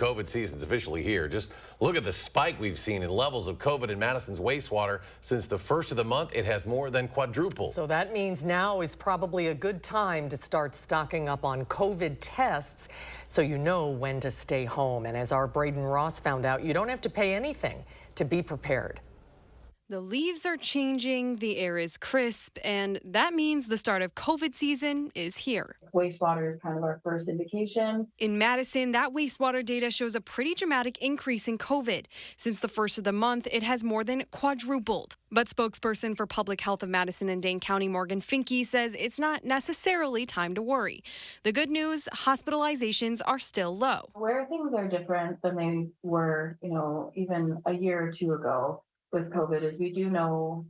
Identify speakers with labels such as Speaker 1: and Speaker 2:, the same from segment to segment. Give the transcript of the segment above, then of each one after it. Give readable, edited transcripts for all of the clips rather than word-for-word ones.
Speaker 1: COVID season's officially here. Just look at the spike we've seen in levels of COVID in Madison's wastewater. Since the first of the month, it has more than quadrupled.
Speaker 2: So that means now is probably a good time to start stocking up on COVID tests so you know when to stay home. And as our Braden Ross found out, you don't have to pay anything to be prepared.
Speaker 3: The leaves are changing, the air is crisp, and that means the start of COVID season is here.
Speaker 4: Wastewater is kind of our first indication.
Speaker 3: In Madison, that wastewater data shows a pretty dramatic increase in COVID. Since the first of the month, it has more than quadrupled. But spokesperson for Public Health of Madison and Dane County, Morgan Finke, says it's not necessarily time to worry. The good news, hospitalizations are still low.
Speaker 4: Where things are different than they were, even a year or two ago with COVID is we know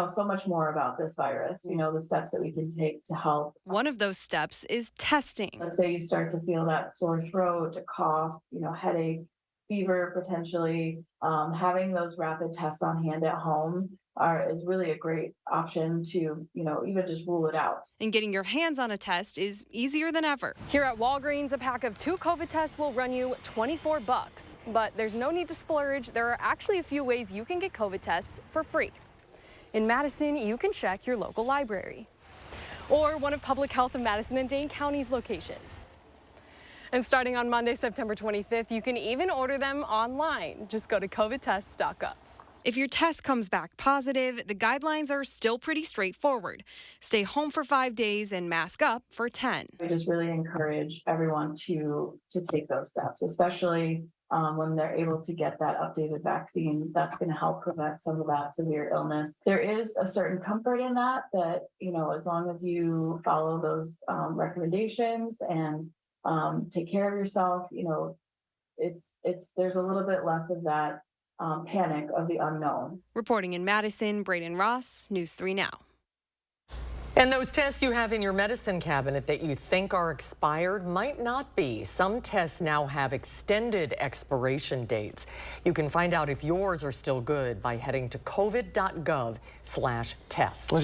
Speaker 4: so much more about this virus. We know the steps that we can take to help.
Speaker 3: One of those steps is testing.
Speaker 4: Let's say you start to feel that sore throat, a cough, headache, fever potentially. Having those rapid tests on hand at home is really a great option to, even just rule it out.
Speaker 3: And getting your hands on a test is easier than ever. Here at Walgreens, a pack of 2 COVID tests will run you $24. But there's no need to splurge. There are actually a few ways you can get COVID tests for free. In Madison, you can check your local library or one of Public Health of Madison and Dane County's locations. And starting on Monday, September 25th, you can even order them online. Just go to covidtests.gov. If your test comes back positive, the guidelines are still pretty straightforward. Stay home for 5 days and mask up for 10.
Speaker 4: We just really encourage everyone to take those steps, especially when they're able to get that updated vaccine. That's going to help prevent some of that severe illness. There is a certain comfort in that, as long as you follow those recommendations and take care of yourself, there's a little bit less of that panic of the unknown.
Speaker 3: Reporting in Madison, Braden Ross, News 3 Now.
Speaker 2: And those tests you have in your medicine cabinet that you think are expired might not be. Some tests now have extended expiration dates. You can find out if yours are still good by heading to covid.gov/tests.